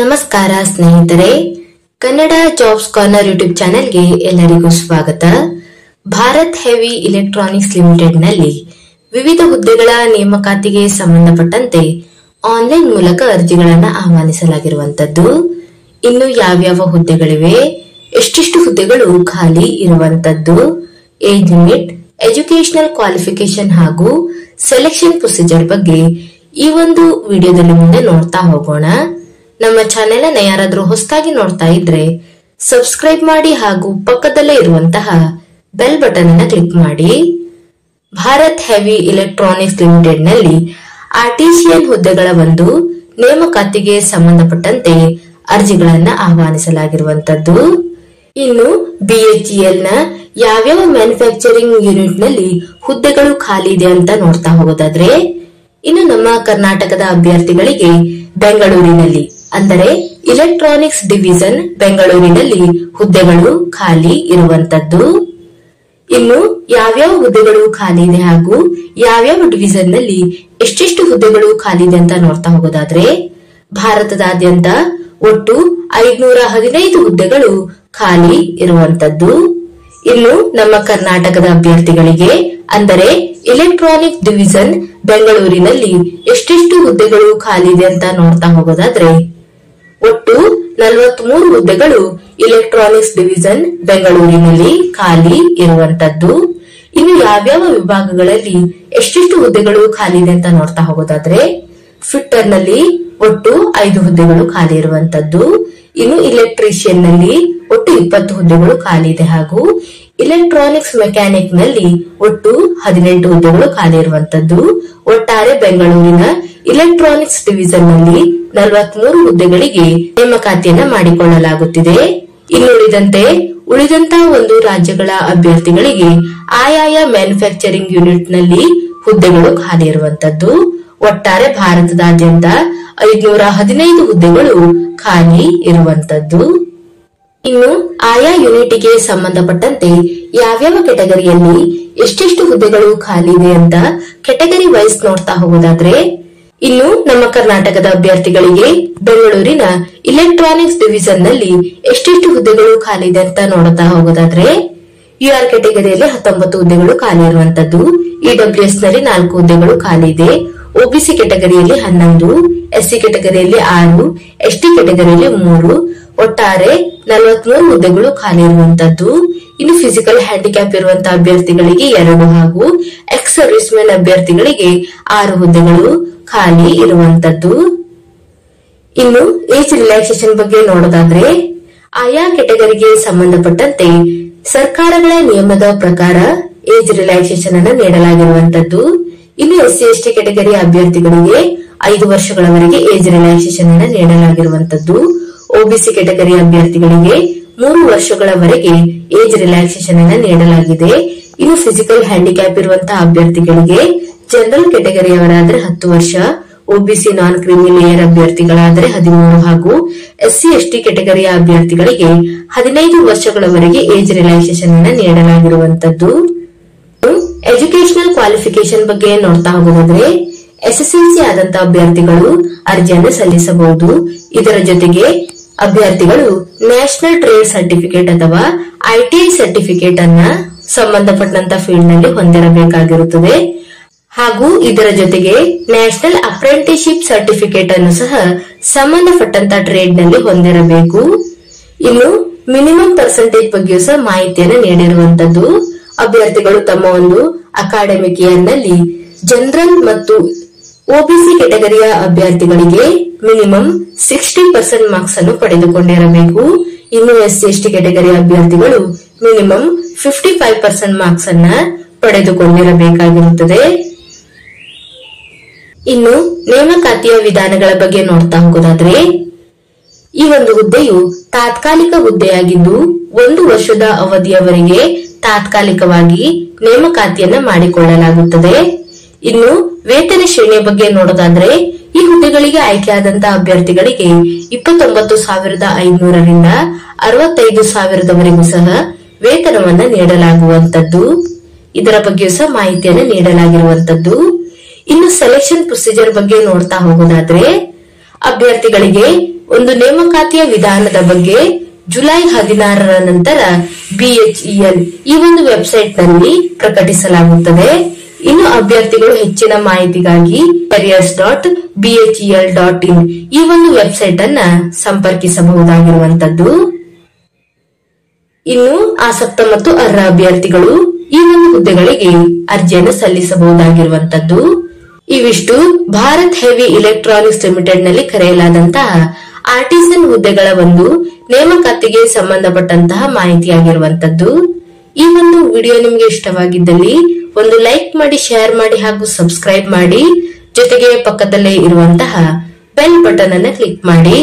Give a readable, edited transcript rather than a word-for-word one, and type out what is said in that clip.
ನಮಸ್ಕಾರ ಸ್ನೇಹಿತರೆ, Kannada jobs corner YouTube ಚಾನೆಲ್ಗೆ ಎಲ್ಲರಿಗೂ ಸ್ವಾಗತ. ಭಾರತ್ ಹೆವಿ ಇಲೆಕ್ಟ್ರಾನಿಕ್ಸ್ ಲಿಮಿಟೆಡ್ ನಲ್ಲಿ ವಿವಿಧ ಹುದ್ದೆಗಳ ನೇಮಕಾತಿಗೆ ಸಂಬಂಧಪಟ್ಟಂತೆ ಆನ್ಲೈನ್ ಮೂಲಕ ಅರ್ಜಿಗಳನ್ನು ಆಹ್ವಾನಿಸಲಾಗಿರುವಂತದ್ದು. ಇನ್ನು ಯಾವ್ಯಾವ ಹುದ್ದೆಗಳಿವೆ, ಎಷ್ಟೆಷ್ಟು ಹುದ್ದೆಗಳು ಖಾಲಿ ಇರುವಂತದ್ದು, ಏಜ್ ಲಿಮಿಟ್, ಎಜುಕೇಶನಲ್ ಕ್ವಾಲಿಫಿಕೇಶನ್ ಹಾಗೂ ಸೆಲೆಕ್ಷನ್ ಪ್ರೊಸೀಜರ್ ಬಗ್ಗೆ ಈ ಒಂದು ವಿಡಿಯೋದಲ್ಲಿ ಮುಂದೆ ನೋಡ್ತಾ ಹೋಗೋಣ. ನಮ್ಮ ಚಾನೆಲ್ ಅನ್ನ ಯಾರಾದ್ರೂ ಹೊಸದಾಗಿ ನೋಡ್ತಾ ಇದ್ರೆ ಸಬ್ಸ್ಕ್ರೈಬ್ ಮಾಡಿ ಹಾಗೂ ಪಕ್ಕದಲ್ಲೇ ಇರುವಂತಹ ಬೆಲ್ ಬಟನ್ ಅನ್ನ ಕ್ಲಿಕ್ ಮಾಡಿ. ಭಾರತ್ ಹೆವಿ ಇಲೆಕ್ಟ್ರಾನಿಕ್ಸ್ ಲಿಮಿಟೆಡ್ ನಲ್ಲಿ ಆರ್ಟಿಸಿಯನ್ ಹುದ್ದೆಗಳ ಒಂದು ನೇಮಕಾತಿಗೆ ಸಂಬಂಧಪಟ್ಟಂತೆ ಅರ್ಜಿಗಳನ್ನ ಆಹ್ವಾನಿಸಲಾಗಿರುವಂತದ್ದು. ಇನ್ನು ಬಿಎಚ್ಇಎಲ್ ನ ಯಾವ್ಯಾವ ಮ್ಯಾನುಫ್ಯಾಕ್ಚರಿಂಗ್ ಯೂನಿಟ್ ನಲ್ಲಿ ಹುದ್ದೆಗಳು ಖಾಲಿ ಇದೆ ಅಂತ ನೋಡ್ತಾ ಹೋಗೋದಾದ್ರೆ, ಇನ್ನು ನಮ್ಮ ಕರ್ನಾಟಕದ ಅಭ್ಯರ್ಥಿಗಳಿಗೆ ಬೆಂಗಳೂರಿನಲ್ಲಿ ಅಂದರೆ ಇಲೆಕ್ಟ್ರಾನಿಕ್ಸ್ ಡಿವಿಷನ್ ಬೆಂಗಳೂರಿನಲ್ಲಿ ಹುದ್ದೆಗಳು ಖಾಲಿ ಇರುವಂತದ್ದು. ಇನ್ನು ಯಾವ್ಯಾವ ಹುದ್ದೆಗಳು ಖಾಲಿ ಇದೆ ಹಾಗೂ ಯಾವ್ಯಾವ ಡಿವಿಷನ್ ನಲ್ಲಿ ಎಷ್ಟೆಷ್ಟು ಹುದ್ದೆಗಳು ಖಾಲಿ ಇದೆ ಅಂತ ನೋಡ್ತಾ ಹೋಗೋದಾದ್ರೆ, ಭಾರತದಾದ್ಯಂತ ಒಟ್ಟು 515 ಹುದ್ದೆಗಳು ಖಾಲಿ ಇರುವಂತದ್ದು. ಇನ್ನು ನಮ್ಮ ಕರ್ನಾಟಕದ ಅಭ್ಯರ್ಥಿಗಳಿಗೆ ಅಂದರೆ ಇಲೆಕ್ಟ್ರಾನಿಕ್ ಡಿವಿಷನ್ ಬೆಂಗಳೂರಿನಲ್ಲಿ ಎಷ್ಟೆಷ್ಟು ಹುದ್ದೆಗಳು ಖಾಲಿ ಇದೆ ಅಂತ ನೋಡ್ತಾ ಹೋಗೋದಾದ್ರೆ, ಒಟ್ಟು 43 ಹುದ್ದೆಗಳು ಇಲೆಕ್ಟ್ರಾನಿಕ್ಸ್ ಡಿವಿಷನ್ ಬೆಂಗಳೂರಿನಲ್ಲಿ ಖಾಲಿ ಇರುವಂತದ್ದು. ಇನ್ನು ಯಾವ್ಯಾವ ವಿಭಾಗಗಳಲ್ಲಿ ಎಷ್ಟೆಷ್ಟು ಹುದ್ದೆಗಳು ಖಾಲಿ ಇದೆ ಅಂತ ನೋಡ್ತಾ ಹೋಗೋದಾದ್ರೆ, ಫಿಟ್ಟರ್ ನಲ್ಲಿ ಒಟ್ಟು 5 ಹುದ್ದೆಗಳು ಖಾಲಿ ಇರುವಂತದ್ದು. ಇನ್ನು ಇಲೆಕ್ಟ್ರಿಷಿಯನ್ ನಲ್ಲಿ ಒಟ್ಟು 20 ಹುದ್ದೆಗಳು ಖಾಲಿ ಇದೆ ಹಾಗೂ ಇಲೆಕ್ಟ್ರಾನಿಕ್ಸ್ ಮೆಕ್ಯಾನಿಕ್ ನಲ್ಲಿ ಒಟ್ಟು 18 ಹುದ್ದೆಗಳು ಖಾಲಿ ಇರುವಂತದ್ದು. ಒಟ್ಟಾರೆ ಬೆಂಗಳೂರಿನ ಇಲೆಕ್ಟ್ರಾನಿಕ್ಸ್ ಡಿವಿಷನ್ ನಲ್ಲಿ 43 ಹುದ್ದೆಗಳಿಗೆ ನೇಮಕಾತಿಯನ್ನ ಮಾಡಿಕೊಳ್ಳಲಾಗುತ್ತಿದೆ. ಇನ್ನುಳಿದಂತೆ ಉಳಿದಂತಹ ಒಂದು ರಾಜ್ಯಗಳ ಅಭ್ಯರ್ಥಿಗಳಿಗೆ ಆಯಾಯ ಮ್ಯಾನುಫ್ಯಾಕ್ಚರಿಂಗ್ ಯೂನಿಟ್ ನಲ್ಲಿ ಹುದ್ದೆಗಳು ಖಾಲಿ ಇರುವಂತದ್ದು. ಒಟ್ಟಾರೆ ಭಾರತದಾದ್ಯಂತ 515 ಹುದ್ದೆಗಳು ಖಾಲಿ ಇರುವಂತದ್ದು. ಇನ್ನು ಆಯಾ ಯೂನಿಟ್ಗೆ ಸಂಬಂಧಪಟ್ಟಂತೆ ಯಾವ್ಯಾವ ಕೆಟಗರಿಯಲ್ಲಿ ಎಷ್ಟೆಷ್ಟು ಹುದ್ದೆಗಳು ಖಾಲಿ ಇದೆ ಅಂತ ಕೆಟಗರಿ ವೈಸ್ ನೋಡ್ತಾ ಹೋಗೋದಾದ್ರೆ, ಇನ್ನು ನಮ್ಮ ಕರ್ನಾಟಕದ ಅಭ್ಯರ್ಥಿಗಳಿಗೆ ಬೆಂಗಳೂರಿನ ಇಲೆಕ್ಟ್ರಾನಿಕ್ಸ್ ಡಿವಿಷನ್ ನಲ್ಲಿ ಎಷ್ಟೆಷ್ಟು ಹುದ್ದೆಗಳು ಖಾಲಿ ಇದೆ ಅಂತ ನೋಡ್ತಾ ಹೋಗೋದಾದ್ರೆ, ಯುಆರ್ ಕೆಟಗರಿಯಲ್ಲಿ 19 ಹುದ್ದೆಗಳು ಖಾಲಿ ಇರುವಂತದ್ದು. ಇಡಬ್ಲ್ಯೂಎಸ್ ನಲ್ಲಿ 4 ಹುದ್ದೆಗಳು ಖಾಲಿ ಇದೆ. ಒಬಿಸಿ ಕೆಟಗರಿಯಲ್ಲಿ 11, ಎಸ್ಸಿ ಕೆಟಗರಿಯಲ್ಲಿ 6, ಎಸ್ಟಿ ಕೆಟಗರಿಯಲ್ಲಿ 3, ಒಟ್ಟಾರೆ 43 ಹುದ್ದೆಗಳು ಖಾಲಿ ಇರುವಂತದ್ದು. ಇನ್ನು ಫಿಸಿಕಲ್ ಹ್ಯಾಂಡಿಕ್ಯಾಪ್ ಇರುವಂತಹ ಅಭ್ಯರ್ಥಿಗಳಿಗೆ 2 ಹಾಗೂ ಎಕ್ಸ್ ಸರ್ವಿಸ್ ಮೆನ್ ಅಭ್ಯರ್ಥಿಗಳಿಗೆ 6 ಹುದ್ದೆಗಳು ಖಾಲಿ ಇರುವಂತದ್ದು. ಇನ್ನು ಏಜ್ ರಿಲ್ಯಾಕ್ಸೇಷನ್ ಬಗ್ಗೆ ನೋಡೋದಾದ್ರೆ, ಆಯಾ ಕೆಟಗರಿಗೆ ಸಂಬಂಧಪಟ್ಟಂತೆ ಸರ್ಕಾರಗಳ ನಿಯಮದ ಪ್ರಕಾರ ಏಜ್ ರಿಲ್ಯಾಕ್ಸೇಷನ್ ಅನ್ನು ನೀಡಲಾಗಿರುವಂತದ್ದು. ಇನ್ನು ಎಸ್ಸಿ ಎಸ್ಟಿ ಕೆಟಗರಿಯ ಅಭ್ಯರ್ಥಿಗಳಿಗೆ 5 ವರ್ಷಗಳವರೆಗೆ ಏಜ್ ರಿಲ್ಯಾಕ್ಸೇಷನ್ ಅನ್ನು ನೀಡಲಾಗಿರುವಂತದ್ದು. ಒಬಿಸಿ ಕೆಟಗರಿಯ ಅಭ್ಯರ್ಥಿಗಳಿಗೆ 3 ವರ್ಷಗಳವರೆಗೆ ಏಜ್ ರಿಲ್ಯಾಕ್ಸೇಷನ್ ಅನ್ನು ನೀಡಲಾಗಿದೆ. ಇನ್ನು ಫಿಸಿಕಲ್ ಹ್ಯಾಂಡಿಕ್ಯಾಪ್ ಇರುವಂತಹ ಅಭ್ಯರ್ಥಿಗಳಿಗೆ ಜನರಲ್ ಕೆಟಗರಿಯವರಾದ್ರೆ 10 ವರ್ಷ, ಒಬಿಸಿ ನಾನ್ ಕ್ರಿಮಿ ಲೇಯರ್ ಅಭ್ಯರ್ಥಿಗಳಾದ್ರೆ 13 ಹಾಗೂ ಎಸ್ಸಿ ಎಸ್ಟಿ ಕೆಟಗರಿಯ ಅಭ್ಯರ್ಥಿಗಳಿಗೆ 15 ವರ್ಷಗಳವರೆಗೆ ಏಜ್ ರಿಲ್ಯಾಕ್ಸೇಷನ್ ಅನ್ನು ನೀಡಲಾಗಿರುವಂತದ್ದು. ಎಜುಕೇಶನಲ್ ಕ್ವಾಲಿಫಿಕೇಶನ್ ಬಗ್ಗೆ ನೋಡ್ತಾ ಹೋಗೋದಾದ್ರೆ, ಎಸ್ಎಸ್ಎಲ್ಸಿ ಆದಂತಹ ಅಭ್ಯರ್ಥಿಗಳು ಅರ್ಜಿಯನ್ನು ಸಲ್ಲಿಸಬಹುದು. ಇದರ ಜೊತೆಗೆ ಅಭ್ಯರ್ಥಿಗಳು ನ್ಯಾಷನಲ್ ಟ್ರೇಡ್ ಸರ್ಟಿಫಿಕೇಟ್ ಅಥವಾ ಐಟಿಐ ಸರ್ಟಿಫಿಕೇಟ್ ಅನ್ನ ಸಂಬಂಧಪಟ್ಟಂತ ಫೀಲ್ಡ್ ನಲ್ಲಿ ಹೊಂದಿರಬೇಕಾಗಿರುತ್ತದೆ. ಹಾಗೂ ಇದರ ಜೊತೆಗೆ ನ್ಯಾಷನಲ್ ಅಪ್ರೆಂಟಿಸ್ಶಿಪ್ ಸರ್ಟಿಫಿಕೇಟ್ ಅನ್ನು ಸಹ ಸಂಬಂಧಪಟ್ಟಂತ ಟ್ರೇಡ್ ನಲ್ಲಿ ಹೊಂದಿರಬೇಕು. ಇನ್ನು ಮಿನಿಮಮ್ ಪರ್ಸೆಂಟೇಜ್ ಬಗ್ಗೆಯೂ ಸಹ ಮಾಹಿತಿಯನ್ನು ನೀಡಿರುವಂತದ್ದು. ಅಭ್ಯರ್ಥಿಗಳು ತಮ್ಮ ಒಂದು ಅಕಾಡೆಮಿಕ್ ಇಯರ್ ನಲ್ಲಿ ಜನರಲ್ ಮತ್ತು ಒಬಿಸಿ ಕೆಟಗರಿಯ ಅಭ್ಯರ್ಥಿಗಳಿಗೆ ಮಿನಿಮಮ್ 60% ಮಾರ್ಕ್ಸ್ ಅನ್ನು ಪಡೆದುಕೊಂಡಿರಬೇಕು. ಇನ್ನು ಎಸ್ಸಿ ಎಸ್ಟಿ ಕೆಟಗರಿಯ ಅಭ್ಯರ್ಥಿಗಳು ಮಿನಿಮಮ್ 55% ಮಾರ್ಕ್ಸ್ ಅನ್ನ ಪಡೆದುಕೊಂಡಿರಬೇಕಾಗಿರುತ್ತದೆ. ಇನ್ನು ನೇಮಕಾತಿಯ ವಿಧಾನಗಳ ಬಗ್ಗೆ ನೋಡ್ತಾ ಹೋಗೋದಾದ್ರೆ, ಈ ಒಂದು ಹುದ್ದೆಯು ತಾತ್ಕಾಲಿಕ ಹುದ್ದೆಯಾಗಿದ್ದು 1 ವರ್ಷದ ಅವಧಿಯವರೆಗೆ ತಾತ್ಕಾಲಿಕವಾಗಿ ನೇಮಕಾತಿಯನ್ನ ಮಾಡಿಕೊಳ್ಳಲಾಗುತ್ತದೆ. ಇನ್ನು ವೇತನ ಶ್ರೇಣಿಯ ಬಗ್ಗೆ ನೋಡೋದಾದ್ರೆ, ಈ ಹುದ್ದೆಗಳಿಗೆ ಆಯ್ಕೆಯಾದಂತಹ ಅಭ್ಯರ್ಥಿಗಳಿಗೆ 29,500 ರಿಂದ 65,000ವರೆಗೂ ಸಹ ವೇತನವನ್ನ ನೀಡಲಾಗುವಂತದ್ದು. ಇದರ ಬಗ್ಗೆಯೂ ಸಹ ಮಾಹಿತಿಯನ್ನು ನೀಡಲಾಗಿರುವಂತದ್ದು. ಇನ್ನು ಸೆಲೆಕ್ಷನ್ ಪ್ರೊಸೀಜರ್ ಬಗ್ಗೆ ನೋಡ್ತಾ ಹೋಗೋದಾದ್ರೆ, ಅಭ್ಯರ್ಥಿಗಳಿಗೆ ಒಂದು ನೇಮಕಾತಿಯ ವಿಧಾನದ ಬಗ್ಗೆ ಜುಲೈ 16ರ ನಂತರ BHEL ಈ ಒಂದು ವೆಬ್ಸೈಟ್ ನಲ್ಲಿ ಪ್ರಕಟಿಸಲಾಗುತ್ತದೆ. ಇನ್ನು ಅಭ್ಯರ್ಥಿಗಳು ಹೆಚ್ಚಿನ ಮಾಹಿತಿಗಾಗಿ careers.bhel.in ಈ ಒಂದು ವೆಬ್ಸೈಟ್ ಅನ್ನ ಸಂಪರ್ಕಿಸಬಹುದಾಗಿರುವಂತದ್ದು. ಇನ್ನು ಆಸಕ್ತ ಮತ್ತು ಅರ್ಹ ಅಭ್ಯರ್ಥಿಗಳು ಈ ಒಂದು ಹುದ್ದೆಗಳಿಗೆ ಅರ್ಜಿಯನ್ನು ಸಲ್ಲಿಸಬಹುದಾಗಿರುವಂತದ್ದು. ಇವಿಷ್ಟು ಭಾರತ್ ಹೆವಿ ಇಲೆಕ್ಟ್ರಾನಿಕ್ಸ್ ಲಿಮಿಟೆಡ್ ನಲ್ಲಿ ಕರೆಯಲಾದಂತಹ ಆರ್ಟಿಸನ್ ಹುದ್ದೆಗಳ ಒಂದು ನೇಮಕಾತಿಗೆ ಸಂಬಂಧಪಟ್ಟಂತಹ ಮಾಹಿತಿಯಾಗಿರುವಂತದ್ದು. ಈ ಒಂದು ವಿಡಿಯೋ ನಿಮಗೆ ಇಷ್ಟವಾಗಿದ್ದಲ್ಲಿ ಒಂದು ಲೈಕ್ ಮಾಡಿ, ಶೇರ್ ಮಾಡಿ ಹಾಗೂ ಸಬ್ಸ್ಕ್ರೈಬ್ ಮಾಡಿ. ಜೊತೆಗೆ ಪಕ್ಕದಲ್ಲೇ ಇರುವಂತಹ ಬೆಲ್ ಬಟನ್ ಅನ್ನು ಕ್ಲಿಕ್ ಮಾಡಿ.